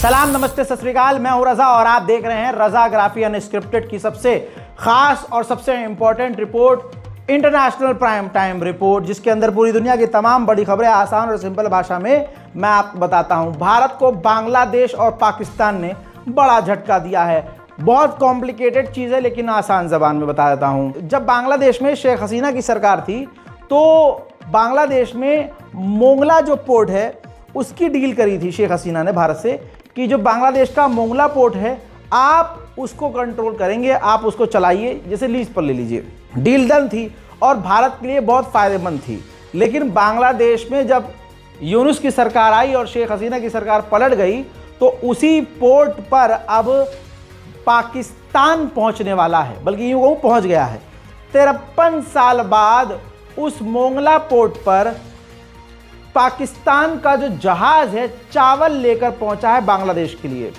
सलाम, नमस्ते, सत श्री अकाल। मैं हूं रजा और आप देख रहे हैं रजाग्राफी अनस्क्रिप्टेड की सबसे खास और सबसे important report, international prime time report, जिसके अंदर पूरी दुनिया की तमाम बड़ी खबरें आसान और सिंपल भाषा में मैं आपको बताता हूं। भारत को बांग्लादेश और पाकिस्तान ने बड़ा झटका दिया है। बहुत कॉम्प्लिकेटेड चीज़ है लेकिन आसान ज़बान में बता देता हूं। जब बांग्लादेश में शेख हसीना की सरकार थी तो बांग्लादेश में मोंगला जो पोर्ट है उसकी डील करी थी शेख हसीना ने भारत से कि जो बांग्लादेश का मोंगला पोर्ट है आप उसको कंट्रोल करेंगे, आप उसको चलाइए, जैसे लीज पर ले लीजिए। डील डन थी और भारत के लिए बहुत फ़ायदेमंद थी। लेकिन बांग्लादेश में जब यूनुस की सरकार आई और शेख हसीना की सरकार पलट गई तो उसी पोर्ट पर अब पाकिस्तान पहुंचने वाला है, बल्कि यूं पहुंच गया है। 53 साल बाद उस मोंगला पोर्ट पर पाकिस्तान का जो जहाज है चावल लेकर पहुंचा है बांग्लादेश के लिए।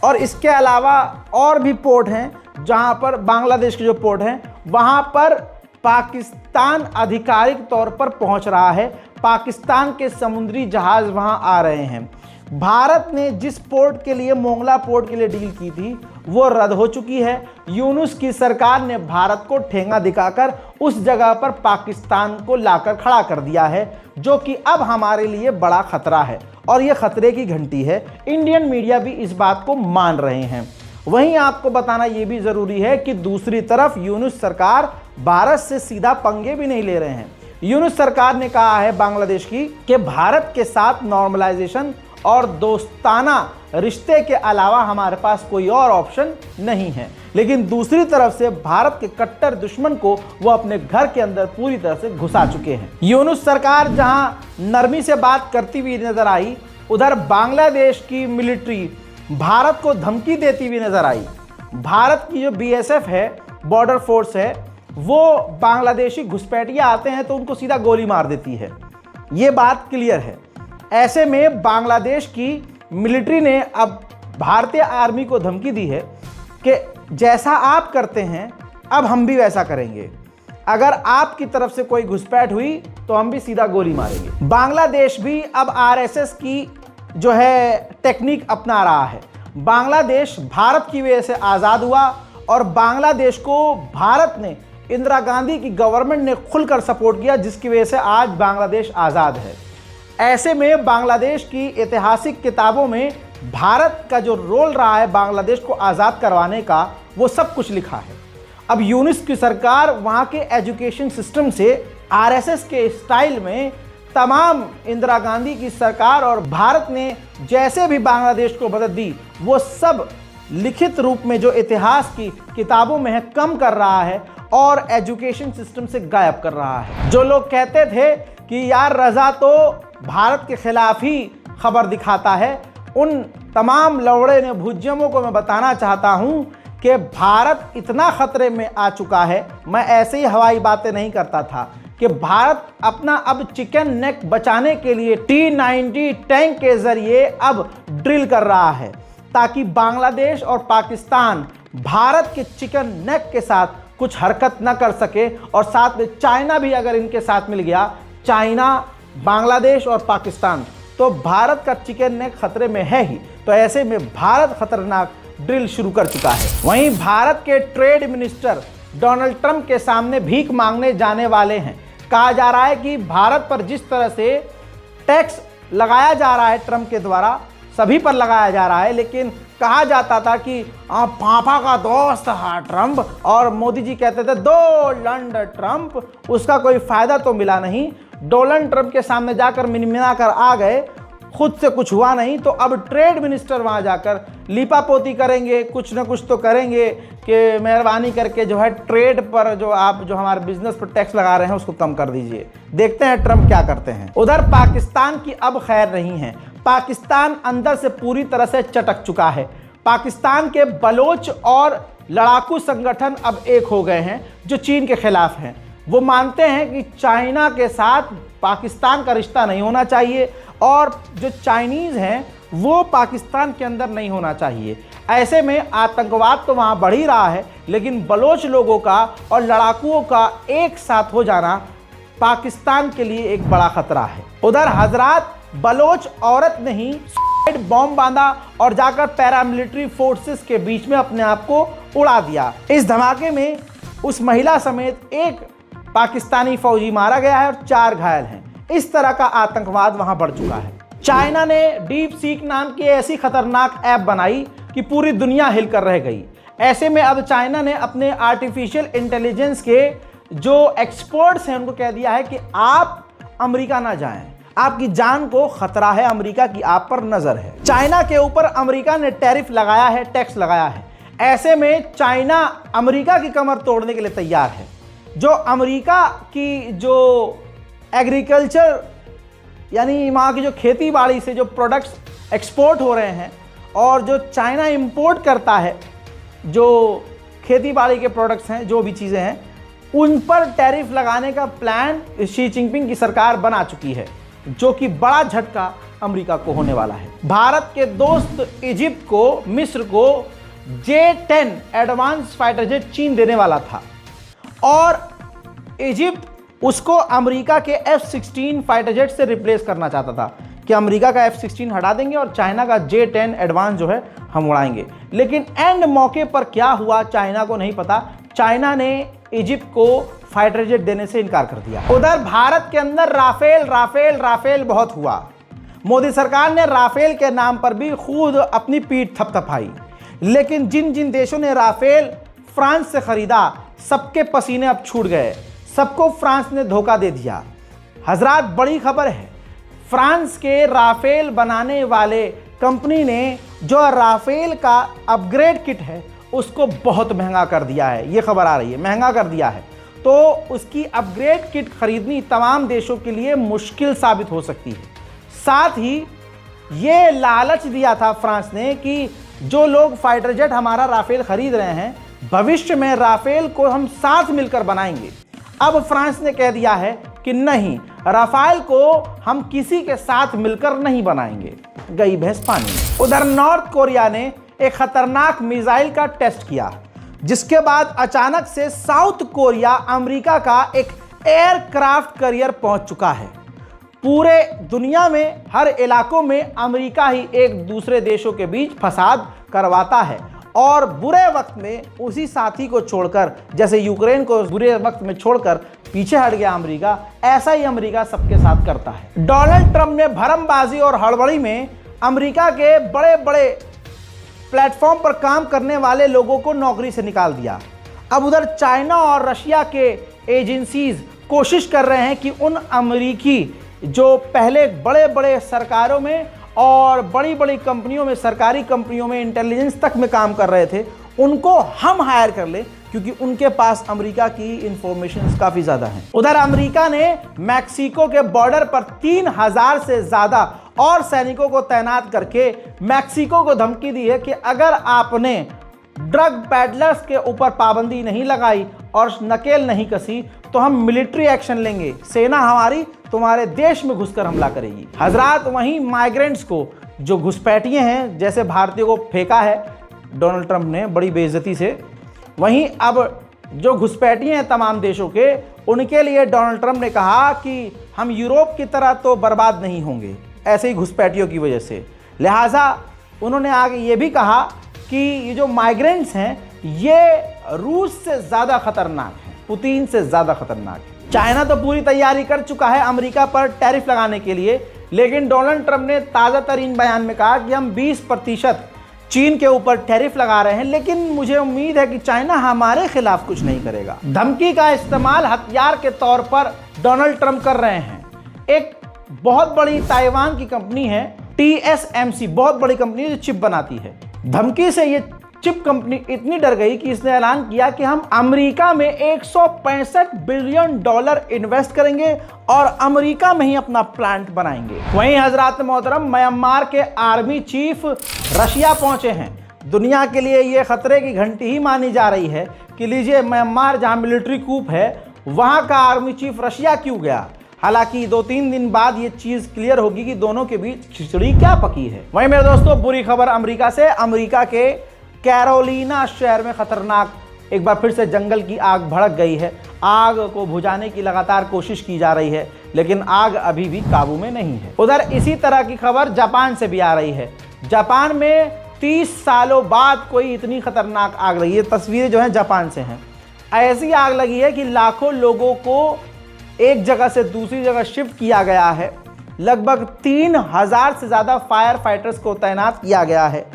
और इसके अलावा और भी पोर्ट हैं जहां पर बांग्लादेश के जो पोर्ट हैं वहां पर पाकिस्तान आधिकारिक तौर पर पहुंच रहा है। पाकिस्तान के समुद्री जहाज वहां आ रहे हैं। भारत ने जिस पोर्ट के लिए, मोंगला पोर्ट के लिए डील की थी वो रद्द हो चुकी है। यूनुस की सरकार ने भारत को ठेंगा दिखाकर उस जगह पर पाकिस्तान को लाकर खड़ा कर दिया है, जो कि अब हमारे लिए बड़ा खतरा है और ये खतरे की घंटी है। इंडियन मीडिया भी इस बात को मान रहे हैं। वहीं आपको बताना ये भी ज़रूरी है कि दूसरी तरफ यूनुस सरकार भारत से सीधा पंगे भी नहीं ले रहे हैं। यूनुस सरकार ने कहा है बांग्लादेश की कि भारत के साथ नॉर्मलाइजेशन और दोस्ताना रिश्ते के अलावा हमारे पास कोई और ऑप्शन नहीं है। लेकिन दूसरी तरफ से भारत के कट्टर दुश्मन को वो अपने घर के अंदर पूरी तरह से घुसा चुके हैं। यूनुस सरकार जहां नरमी से बात करती हुई नजर आई, उधर बांग्लादेश की मिलिट्री भारत को धमकी देती हुई नजर आई। भारत की जो BSF है, बॉर्डर फोर्स है, वो बांग्लादेशी घुसपैठिया आते हैं तो उनको सीधा गोली मार देती है। ये बात क्लियर है। ऐसे में बांग्लादेश की मिलिट्री ने अब भारतीय आर्मी को धमकी दी है कि जैसा आप करते हैं अब हम भी वैसा करेंगे। अगर आपकी तरफ से कोई घुसपैठ हुई तो हम भी सीधा गोली मारेंगे। बांग्लादेश भी अब RSS की जो है टेक्निक अपना रहा है। बांग्लादेश भारत की वजह से आज़ाद हुआ और बांग्लादेश को भारत ने, इंदिरा गांधी की गवर्नमेंट ने खुलकर सपोर्ट किया, जिसकी वजह से आज बांग्लादेश आज़ाद है। ऐसे में बांग्लादेश की ऐतिहासिक किताबों में भारत का जो रोल रहा है बांग्लादेश को आज़ाद करवाने का, वो सब कुछ लिखा है। अब यूनुस की सरकार वहाँ के एजुकेशन सिस्टम से RSS के स्टाइल में तमाम इंदिरा गांधी की सरकार और भारत ने जैसे भी बांग्लादेश को मदद दी वो सब लिखित रूप में जो इतिहास की किताबों में है कम कर रहा है और एजुकेशन सिस्टम से गायब कर रहा है। जो लोग कहते थे कि यार रजा तो भारत के खिलाफ ही खबर दिखाता है, उन तमाम लवड़े ने भुज्यमों को मैं बताना चाहता हूं कि भारत इतना खतरे में आ चुका है। मैं ऐसे ही हवाई बातें नहीं करता था कि भारत अपना अब चिकन नेक बचाने के लिए T-90 टैंक के जरिए अब ड्रिल कर रहा है ताकि बांग्लादेश और पाकिस्तान भारत के चिकन नेक के साथ कुछ हरकत न कर सके। और साथ में चाइना भी अगर इनके साथ मिल गया, चाइना, बांग्लादेश और पाकिस्तान, तो भारत का चिकन नेक खतरे में है ही। तो ऐसे में भारत खतरनाक ड्रिल शुरू कर चुका है। वहीं भारत के ट्रेड मिनिस्टर डोनाल्ड ट्रंप के सामने भीख मांगने जाने वाले हैं। कहा जा रहा है कि भारत पर जिस तरह से टैक्स लगाया जा रहा है ट्रंप के द्वारा, सभी पर लगाया जा रहा है, लेकिन कहा जाता था कि पापा का दोस्त है ट्रंप, और मोदी जी कहते थे डोनाल्ड ट्रंप, उसका कोई फायदा तो मिला नहीं। डोनाल्ड ट्रंप के सामने जाकर मिनमिना कर आ गए, खुद से कुछ हुआ नहीं, तो अब ट्रेड मिनिस्टर वहां जाकर लीपापोती करेंगे, कुछ ना कुछ तो करेंगे कि मेहरबानी करके जो है ट्रेड पर जो आप जो हमारे बिजनेस पर टैक्स लगा रहे हैं उसको कम कर दीजिए। देखते हैं ट्रंप क्या करते हैं। उधर पाकिस्तान की अब खैर नहीं है। पाकिस्तान अंदर से पूरी तरह से चटक चुका है। पाकिस्तान के बलोच और लड़ाकू संगठन अब एक हो गए हैं जो चीन के खिलाफ हैं। वो मानते हैं कि चाइना के साथ पाकिस्तान का रिश्ता नहीं होना चाहिए और जो चाइनीज़ हैं वो पाकिस्तान के अंदर नहीं होना चाहिए। ऐसे में आतंकवाद तो वहाँ बढ़ ही रहा है, लेकिन बलोच लोगों का और लड़ाकुओं का एक साथ हो जाना पाकिस्तान के लिए एक बड़ा खतरा है। उधर हजरात बलोच औरत नहीं बॉम्ब बांधा और जाकर पैरामिलिट्री फोर्सेस के बीच में अपने आप को उड़ा दिया। इस धमाके में उस महिला समेत एक पाकिस्तानी फौजी मारा गया है और 4 घायल हैं। इस तरह का आतंकवाद वहां बढ़ चुका है। चाइना ने डीप सीक नाम की ऐसी खतरनाक ऐप बनाई कि पूरी दुनिया हिलकर रह गई। ऐसे में अब चाइना ने अपने आर्टिफिशियल इंटेलिजेंस के जो एक्सपर्ट्स हैं उनको कह दिया है कि आप अमेरिका ना जाएं, आपकी जान को खतरा है, अमेरिका की आप पर नजर है। चाइना के ऊपर अमेरिका ने टैरिफ लगाया है, टैक्स लगाया है। ऐसे में चाइना अमेरिका की कमर तोड़ने के लिए तैयार है। जो अमेरिका की जो एग्रीकल्चर यानी वहाँ की जो खेती बाड़ी से जो प्रोडक्ट्स एक्सपोर्ट हो रहे हैं और जो चाइना इंपोर्ट करता है, जो खेती बाड़ी के प्रोडक्ट्स हैं, जो भी चीज़ें हैं, उन पर टैरिफ लगाने का प्लान शी जिनपिंग की सरकार बना चुकी है, जो कि बड़ा झटका अमेरिका को होने वाला है। भारत के दोस्त इजिप्ट को, मिस्र को J-10 एडवांस फाइटर जेट चीन देने वाला था और इजिप्ट उसको अमेरिका के F-16 फाइटर जेट से रिप्लेस करना चाहता था कि अमेरिका का F-16 हटा देंगे और चाइना का J-10 एडवांस जो है हम उड़ाएंगे। लेकिन एंड मौके पर क्या हुआ चाइना को नहीं पता। चाइना ने इजिप्ट को फाइटर जेट देने से इनकार कर दिया। उधर भारत के अंदर राफेल बहुत हुआ। मोदी सरकार ने राफेल के नाम पर भी खुद अपनी पीठ थपथपाई। लेकिन जिन जिन देशों ने राफेल फ्रांस से खरीदा, सबके पसीने अब छूट गए, सबको फ्रांस ने धोखा दे दिया। हजरात, बड़ी खबर है, फ्रांस के राफेल बनाने वाले कंपनी ने जो राफेल का अपग्रेड किट है उसको बहुत महंगा कर दिया है। ये खबर आ रही है, महंगा कर दिया है। तो उसकी अपग्रेड किट खरीदनी तमाम देशों के लिए मुश्किल साबित हो सकती है। साथ ही ये लालच दिया था फ्रांस ने कि जो लोग फाइटर जेट हमारा राफेल खरीद रहे हैं, भविष्य में राफेल को हम साथ मिलकर बनाएंगे। अब फ्रांस ने कह दिया है कि नहीं, राफेल को हम किसी के साथ मिलकर नहीं बनाएंगे। गई भैंस पानी में। उधर नॉर्थ कोरिया ने एक खतरनाक मिसाइल का टेस्ट किया, जिसके बाद अचानक से साउथ कोरिया अमेरिका का एक एयरक्राफ्ट कैरियर पहुंच चुका है। पूरे दुनिया में हर इलाकों में अमेरिका ही एक दूसरे देशों के बीच फसाद करवाता है और बुरे वक्त में उसी साथी को छोड़कर, जैसे यूक्रेन को बुरे वक्त में छोड़कर पीछे हट गया अमेरिका, ऐसा ही अमेरिका सबके साथ करता है। डोनाल्ड ट्रंप ने भरमबाजी और हड़बड़ी में अमेरिका के बड़े बड़े प्लेटफॉर्म पर काम करने वाले लोगों को नौकरी से निकाल दिया। अब उधर चाइना और रशिया के एजेंसीज कोशिश कर रहे हैं कि उन अमेरिकी जो पहले बड़े बड़े सरकारों में और बड़ी बड़ी कंपनियों में, सरकारी कंपनियों में इंटेलिजेंस तक में काम कर रहे थे, उनको हम हायर कर ले, क्योंकि उनके पास अमेरिका की इंफॉर्मेशन काफ़ी ज़्यादा हैं। उधर अमेरिका ने मैक्सिको के बॉर्डर पर 3000 से ज़्यादा और सैनिकों को तैनात करके मैक्सिको को धमकी दी है कि अगर आपने ड्रग पैडलर्स के ऊपर पाबंदी नहीं लगाई और नकेल नहीं कसी तो हम मिलिट्री एक्शन लेंगे, सेना हमारी तुम्हारे देश में घुसकर हमला करेगी। हजरात, वहीं माइग्रेंट्स को, जो घुसपैठिए हैं, जैसे भारतीयों को फेंका है डोनाल्ड ट्रंप ने बड़ी बेइज्जती से, वहीं अब जो घुसपैठिए हैं तमाम देशों के, उनके लिए डोनाल्ड ट्रंप ने कहा कि हम यूरोप की तरह तो बर्बाद नहीं होंगे ऐसे ही घुसपैठियों की वजह से। लिहाजा उन्होंने आगे ये भी कहा कि ये जो माइग्रेंट्स हैं ये रूस से ज़्यादा खतरनाक हैं, पुतिन से ज़्यादा खतरनाक है। चाइना तो पूरी तैयारी कर चुका है अमेरिका पर टैरिफ लगाने के लिए, लेकिन डोनाल्ड ट्रंप ने ताज़ा तरीन बयान में कहा कि हम 20% चीन के ऊपर टैरिफ लगा रहे हैं, लेकिन मुझे उम्मीद है कि चाइना हमारे खिलाफ कुछ नहीं करेगा। धमकी का इस्तेमाल हथियार के तौर पर डोनाल्ड ट्रंप कर रहे हैं। एक बहुत बड़ी ताइवान की कंपनी है TSMC, बहुत बड़ी कंपनी है जो चिप बनाती है। धमकी से ये चिप कंपनी इतनी डर गई कि इसने ऐलान किया कि हम अमेरिका में $165 बिलियन इन्वेस्ट करेंगे और अमेरिका में ही अपना प्लांट बनाएंगे। वहीं हजरात मोहतरम, म्यांमार के आर्मी चीफ रशिया पहुंचे हैं। दुनिया के लिए ये खतरे की घंटी ही मानी जा रही है कि लीजिए, म्यांमार जहां मिलिट्री कूप है वहां का आर्मी चीफ रशिया क्यों गया। हालांकि 2-3 दिन बाद ये चीज क्लियर होगी कि दोनों के बीच खिचड़ी क्या पकी है। वहीं मेरे दोस्तों, बुरी खबर अमेरिका से। अमेरिका के कैरोलिना शहर में खतरनाक एक बार फिर से जंगल की आग भड़क गई है। आग को बुझाने की लगातार कोशिश की जा रही है, लेकिन आग अभी भी काबू में नहीं है। उधर इसी तरह की खबर जापान से भी आ रही है। जापान में 30 सालों बाद कोई इतनी खतरनाक आग लगी है। तस्वीरें जो हैं जापान से हैं। ऐसी आग लगी है कि लाखों लोगों को एक जगह से दूसरी जगह शिफ्ट किया गया है। लगभग 3000 से ज़्यादा फायर फाइटर्स को तैनात किया गया है।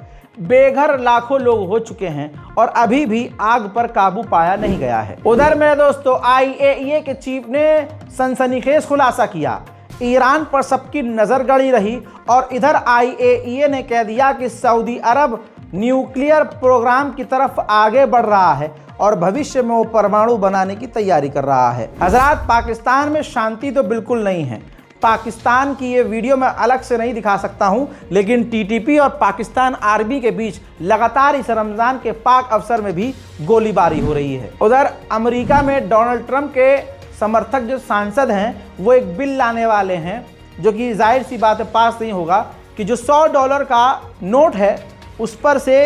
बेघर लाखों लोग हो चुके हैं और अभी भी आग पर काबू पाया नहीं गया है। उधर मेरे दोस्तों, IAEA के चीफ ने सनसनीखेज खुलासा किया। ईरान पर सबकी नज़र गड़ी रही और इधर IAEA ने कह दिया कि सऊदी अरब न्यूक्लियर प्रोग्राम की तरफ आगे बढ़ रहा है और भविष्य में वो परमाणु बनाने की तैयारी कर रहा है। हजरात, पाकिस्तान में शांति तो बिल्कुल नहीं है। पाकिस्तान की ये वीडियो मैं अलग से नहीं दिखा सकता हूं, लेकिन TTP और पाकिस्तान आर्मी के बीच लगातार इस रमज़ान के पाक अवसर में भी गोलीबारी हो रही है। उधर अमेरिका में डोनाल्ड ट्रंप के समर्थक जो सांसद हैं वो एक बिल लाने वाले हैं, जो कि जाहिर सी बात है पास नहीं होगा, कि जो $100 का नोट है उस पर से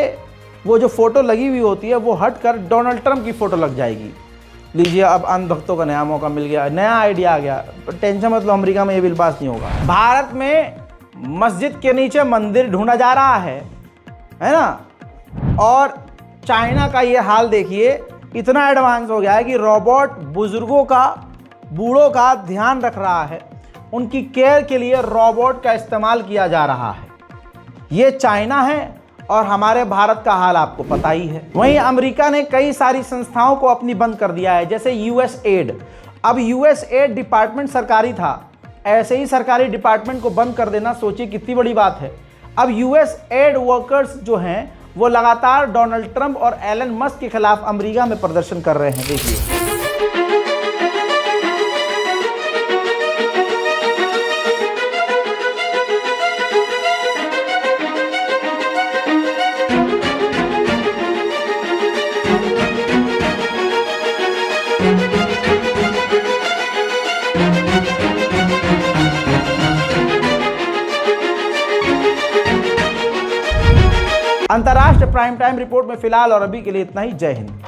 वो जो फ़ोटो लगी हुई होती है वो हटकर डोनाल्ड ट्रंप की फ़ोटो लग जाएगी। लीजिए, अब अंधभक्तों का नया मौका मिल गया, नया आइडिया आ गया। टेंशन मतलब अमेरिका में ये बिल पास नहीं होगा। भारत में मस्जिद के नीचे मंदिर ढूंढा जा रहा है ना। और चाइना का ये हाल देखिए, इतना एडवांस हो गया है कि रोबोट बुजुर्गों का, बूढ़ों का ध्यान रख रहा है। उनकी केयर के लिए रोबोट का इस्तेमाल किया जा रहा है। ये चाइना है और हमारे भारत का हाल आपको पता ही है। वहीं अमेरिका ने कई सारी संस्थाओं को अपनी बंद कर दिया है, जैसे USAID। अब USAID डिपार्टमेंट सरकारी था, ऐसे ही सरकारी डिपार्टमेंट को बंद कर देना सोचिए कितनी बड़ी बात है। अब USAID वर्कर्स जो हैं वो लगातार डोनाल्ड ट्रंप और एलन मस्क के खिलाफ अमेरिका में प्रदर्शन कर रहे हैं। देखिए, अंतर्राष्ट्रीय प्राइम टाइम रिपोर्ट में फिलहाल और अभी के लिए इतना ही। जय हिंद।